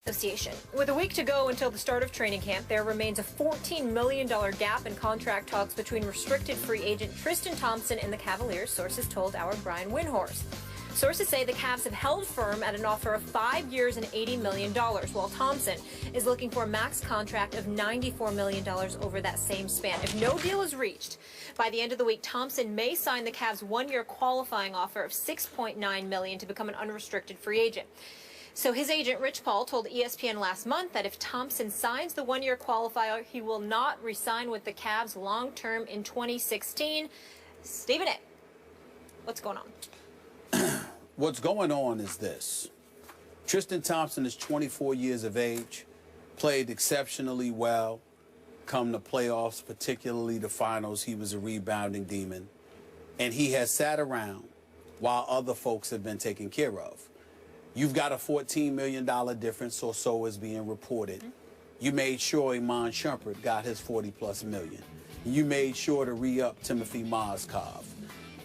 Association. With a week to go until the start of training camp, there remains a $14 million gap in contract talks between restricted free agent Tristan Thompson and the Cavaliers, sources told our Brian Windhorst. Sources say the Cavs have held firm at an offer of 5 years and $80 million, while Thompson is looking for a max contract of $94 million over that same span. If no deal is reached, by the end of the week, Thompson may sign the Cavs' one-year qualifying offer of $6.9 million to become an unrestricted free agent. So his agent, Rich Paul, told ESPN last month that if Thompson signs the one-year qualifier, he will not re-sign with the Cavs long-term in 2016. Stephen A., what's going on? What's going on is this. Tristan Thompson is 24 years of age, played exceptionally well, come the playoffs, particularly the finals. He was a rebounding demon. And he has sat around while other folks have been taken care of. You've got a $14 million difference or so is being reported. You made sure Iman Shumpert got his 40+ million. You made sure to re-up Timothy Mozgov.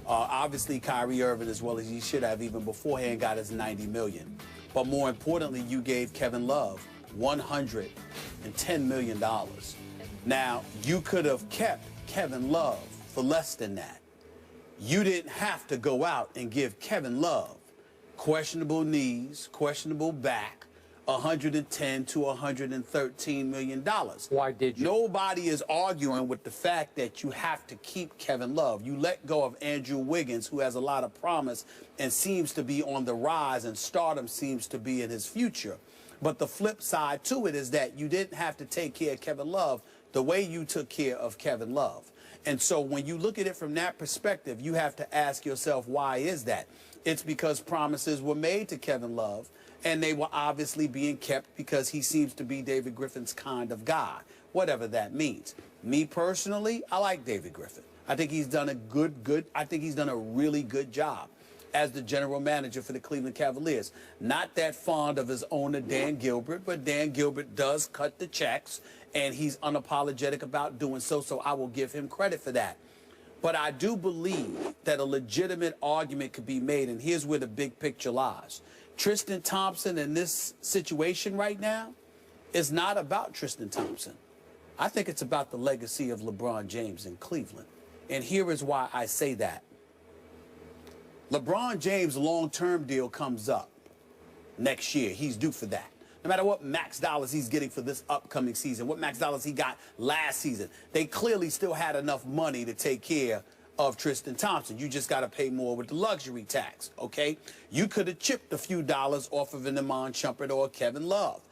Obviously, Kyrie Irving, as well as he should have even beforehand, got his $90 million. But more importantly, you gave Kevin Love $110 million. Now, you could have kept Kevin Love for less than that. You didn't have to go out and give Kevin Love questionable knees, questionable back, $110 to $113 million. Why did you? Nobody is arguing with the fact that you have to keep Kevin Love. You let go of Andrew Wiggins, who has a lot of promise and seems to be on the rise, and stardom seems to be in his future. But the flip side to it is that you didn't have to take care of Kevin Love the way you took care of Kevin Love. And so when you look at it from that perspective, you have to ask yourself, why is that? It's because promises were made to Kevin Love, and they were obviously being kept because he seems to be David Griffin's kind of guy, whatever that means. Me personally, I like David Griffin. I think he's done I think he's done a really good job as the general manager for the Cleveland Cavaliers. Not that fond of his owner, Dan Gilbert, but Dan Gilbert does cut the checks, and he's unapologetic about doing so, so I will give him credit for that. But I do believe that a legitimate argument could be made, and here's where the big picture lies. Tristan Thompson in this situation right now is not about Tristan Thompson. I think it's about the legacy of LeBron James in Cleveland. And here is why I say that. LeBron James' long-term deal comes up next year. He's due for that. No matter what max dollars he's getting for this upcoming season, what max dollars he got last season, they clearly still had enough money to take care of Tristan Thompson. You just got to pay more with the luxury tax, okay? You could have chipped a few dollars off of an Iman Shumpert or Kevin Love.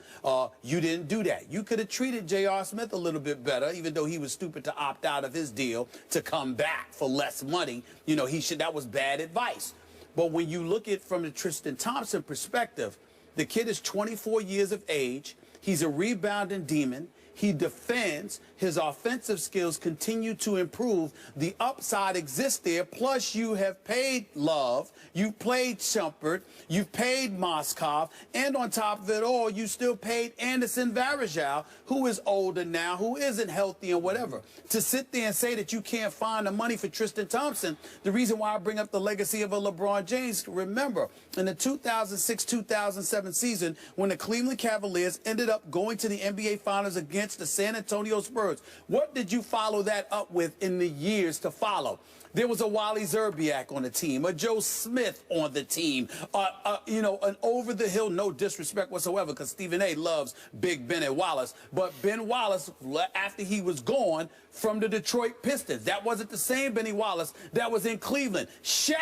You didn't do that. You could have treated J.R. Smith a little bit better, even though he was stupid to opt out of his deal to come back for less money. You know, that was bad advice. But when you look at it from the Tristan Thompson perspective, the kid is 24 years of age. He's a rebounding demon. He defends. His offensive skills continue to improve. The upside exists there. Plus, you have paid Love. You've played Shumpert. You've paid Mozgov. And on top of it all, you still paid Anderson Varejao, who is older now, who isn't healthy and whatever. To sit there and say that you can't find the money for Tristan Thompson, the reason why I bring up the legacy of a LeBron James, remember, in the 2006-2007 season, when the Cleveland Cavaliers ended up going to the NBA Finals against the San Antonio Spurs, what did you follow that up with in the years to follow? There was a Wally Zerbiak on the team, a Joe Smith on the team, you know, an over-the-hill, no disrespect whatsoever, because Stephen A. loves Big Benny Wallace, but Ben Wallace, after he was gone from the Detroit Pistons, that wasn't the same Benny Wallace that was in Cleveland. Shaq,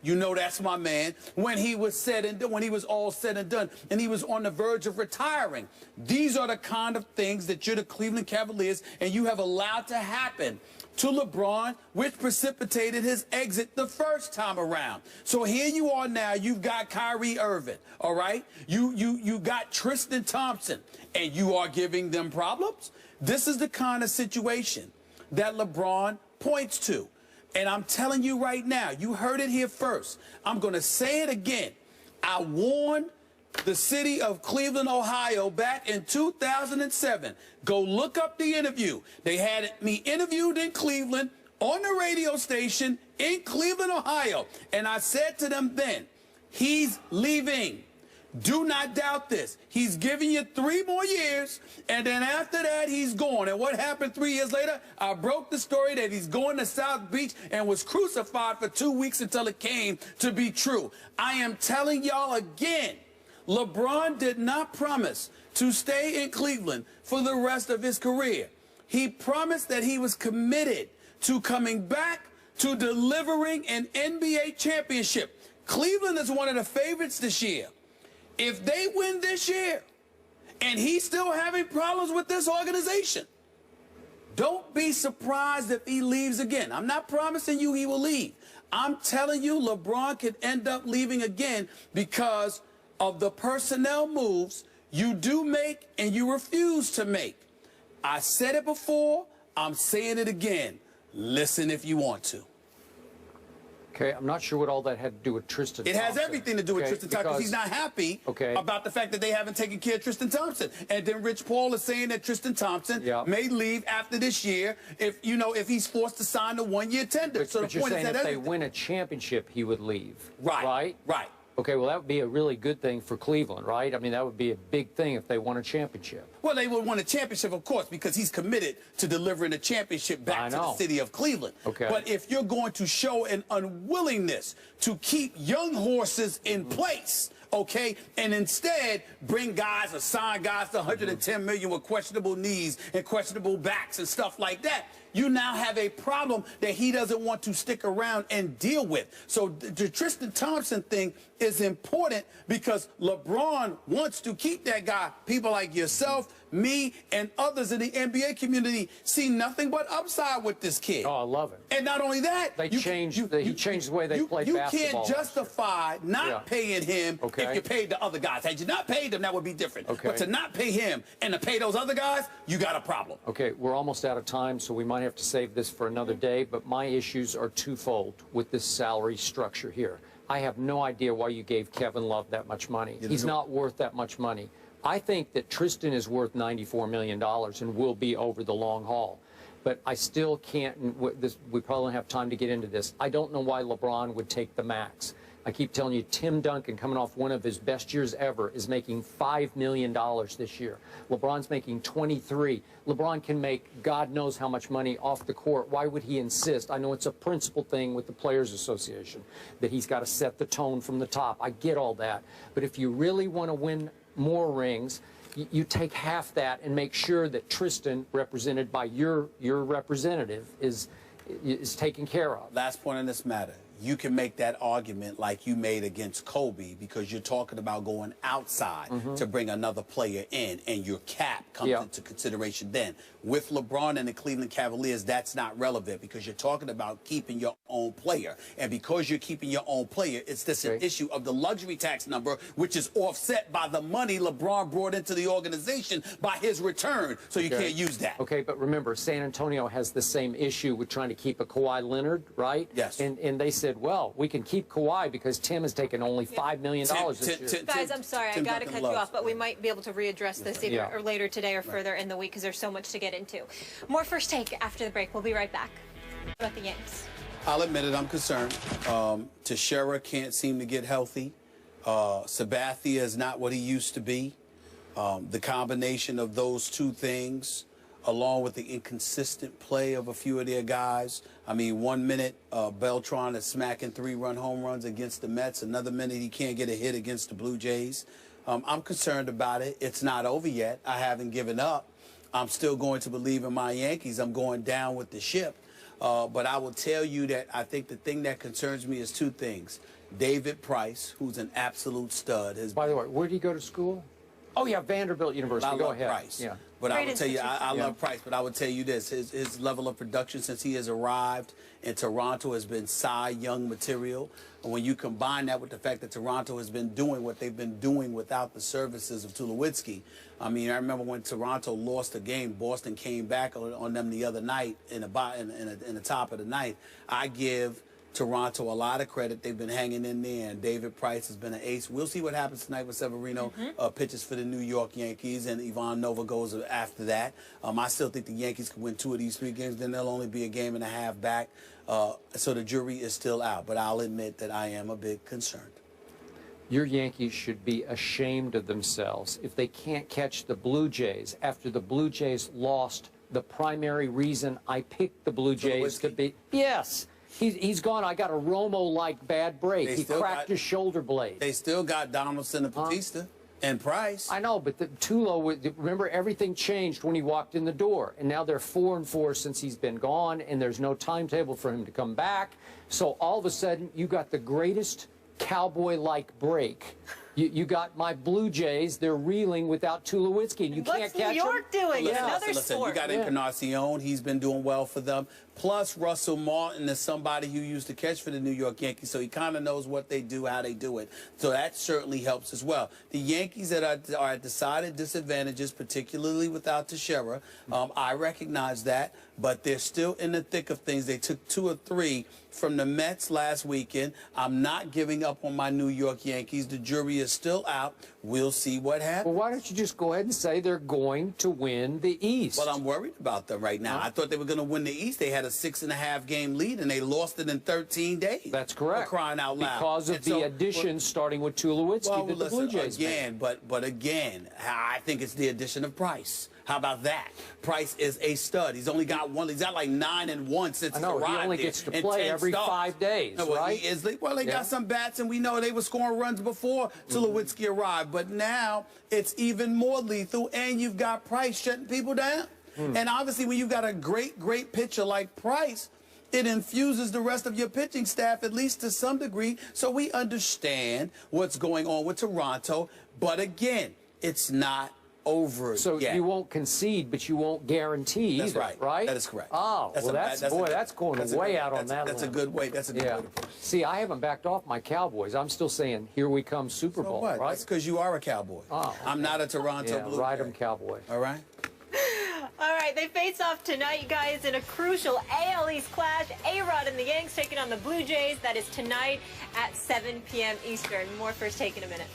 you know that's my man, when he was said and done, when he was all said and done, and he was on the verge of retiring. These are the kind of things that you're the Cleveland Cavaliers, and you have allowed to happen to LeBron, which precipitated his exit the first time around. So here you are now, you've got Kyrie Irving, all right? You got Tristan Thompson, and you are giving them problems? This is the kind of situation that LeBron points to. And I'm telling you right now, you heard it here first. I'm going to say it again. I warned the city of Cleveland, Ohio, back in 2007. Go look up the interview. They had me interviewed in Cleveland on the radio station in Cleveland, Ohio. And I said to them then, he's leaving. Do not doubt this. He's giving you 3 more years, and then after that, he's gone. And what happened 3 years later? I broke the story that he's going to South Beach and was crucified for 2 weeks until it came to be true. I am telling y'all again, LeBron did not promise to stay in Cleveland for the rest of his career. He promised that he was committed to coming back to delivering an NBA championship. Cleveland is one of the favorites this year. If they win this year and he's still having problems with this organization, don't be surprised if he leaves again. I'm not promising you he will leave. I'm telling you LeBron could end up leaving again because of the personnel moves you do make and you refuse to make. I said it before. I'm saying it again. Listen if you want to. Okay, I'm not sure what all that had to do with Tristan Thompson. It has everything to do with Tristan Thompson because he's not happy about the fact that they haven't taken care of Tristan Thompson. And then Rich Paul is saying that Tristan Thompson may leave after this year if he's forced to sign a 1-year tender. But you're saying if they win a championship, he would leave. Right? Okay, well, that would be a really good thing for Cleveland, right? I mean, that would be a big thing if they won a championship. Well, they would win a championship, of course, because he's committed to delivering a championship back to the city of Cleveland. Okay. But if you're going to show an unwillingness to keep young horses in place, okay, and instead bring guys or sign guys to $110 million with questionable knees and questionable backs and stuff like that, you now have a problem that he doesn't want to stick around and deal with. So the Tristan Thompson thing is important because LeBron wants to keep that guy. People like yourself, me, and others in the NBA community see nothing but upside with this kid. Oh, I love it. And not only that, he changed the way they played basketball. You can't justify not paying him if you paid the other guys. Had you not paid him, that would be different. But to not pay him and to pay those other guys, you got a problem. Okay, we're almost out of time, so we might have to save this for another day, but my issues are twofold with this salary structure here. I have no idea why you gave Kevin Love that much money. He's not worth that much money. I think that Tristan is worth $94 million and will be over the long haul. But I still can't, we probably don't have time to get into this. I don't know why LeBron would take the max. I keep telling you, Tim Duncan, coming off one of his best years ever, is making $5 million this year. LeBron's making 23. LeBron can make God knows how much money off the court. Why would he insist? I know it's a principle thing with the Players Association, that he's got to set the tone from the top. I get all that. But if you really want to win more rings, you take half that and make sure that Tristan, represented by your representative, is taken care of. Last point on this matter. You can make that argument like you made against Kobe because you're talking about going outside to bring another player in, and your cap comes into consideration then. With LeBron and the Cleveland Cavaliers, that's not relevant because you're talking about keeping your own player. And because you're keeping your own player, it's this an issue of the luxury tax number, which is offset by the money LeBron brought into the organization by his return. So you can't use that. Okay, but remember, San Antonio has the same issue with trying to keep a Kawhi Leonard, right? Yes. And they said, well, we can keep Kawhi because Tim has taken only $5 million this year. Guys, I'm sorry, I got to cut you off, but we might be able to readdress this either or later today or further in the week because there's so much to get into. More First Take after the break. We'll be right back. What about the Yanks? I'll admit it, I'm concerned. Teixeira can't seem to get healthy. Sabathia is not what he used to be. The combination of those two things, along with the inconsistent play of a few of their guys. I mean, 1 minute, Beltran is smacking 3-run home runs against the Mets. Another minute, he can't get a hit against the Blue Jays. I'm concerned about it. It's not over yet. I haven't given up. I'm still going to believe in my Yankees. I'm going down with the ship. But I will tell you that I think the thing that concerns me is two things. David Price, who's an absolute stud. By the way, where did he go to school? Oh, yeah, Vanderbilt University. Go ahead. Price. Yeah. But I would tell you, I love Price, but I would tell you this, his level of production since he has arrived in Toronto has been Cy Young material. And when you combine that with the fact that Toronto has been doing what they've been doing without the services of Tulowitzki, I mean, I remember when Toronto lost a game, Boston came back on them the other night in the top of the ninth. I give Toronto a lot of credit. They've been hanging in there, and David Price has been an ace. We'll see what happens tonight with Severino pitches for the New York Yankees, and Ivan Nova goes after that. I still think the Yankees can win 2 of these 3 games. Then they'll only be a game and a half back. So the jury is still out, but I'll admit that I am a bit concerned. Your Yankees should be ashamed of themselves if they can't catch the Blue Jays after the Blue Jays lost the primary reason I picked the Blue Jays to beat. Yes. He's gone. I got a Romo-like bad break. He cracked his shoulder blade. They still got Donaldson and Batista and Price. I know, but Tulo, remember, everything changed when he walked in the door. And now they're 4-4 since he's been gone, and there's no timetable for him to come back. So all of a sudden, you got the greatest cowboy-like break. You got my Blue Jays. They're reeling without Tulowitzki, and you can't catch them. What's New York doing? Listen, Another sport. You got Encarnacion. He's been doing well for them. Plus, Russell Martin is somebody who used to catch for the New York Yankees, so he kind of knows what they do, how they do it. So that certainly helps as well. The Yankees that are at decided disadvantages, particularly without Teixeira, I recognize that, but they're still in the thick of things. They took 2 or 3 from the Mets last weekend. I'm not giving up on my New York Yankees. The jury is still out. We'll see what happens. Well, why don't you just go ahead and say they're going to win the East? Well, I'm worried about them right now. I thought they were going to win the East. They had a 6.5 game lead, and they lost it in 13 days. That's correct. For crying out loud. Because of the additions starting with Tulowitzki that the Blue Jays again, made. but again, I think it's the addition of Price. How about that? Price is a stud. He's only got one. He's got like 9 and 1 since he arrived. He only gets to play every 5 days, right? He is, well, they got some bats, and we know they were scoring runs before Tulowitzki arrived. But now it's even more lethal, and you've got Price shutting people down. And obviously, when you've got a great pitcher like Price, it infuses the rest of your pitching staff, at least to some degree. So we understand what's going on with Toronto. But again, it's not over so yet. You won't concede, but you won't guarantee That's either, right. That is correct. Oh, that's going way out on that. That's a good way. That's a good way to put it. See, I haven't backed off my Cowboys. I'm still saying, here we come, Super Bowl. What? Right? That's because you are a Cowboy. Oh, okay. I'm not a Toronto Blue Jay. Ride 'em Cowboy. All right. All right, they face off tonight, guys, in a crucial AL East clash. A-Rod and the Yanks taking on the Blue Jays. That is tonight at 7 p.m. Eastern. More First Take in a minute.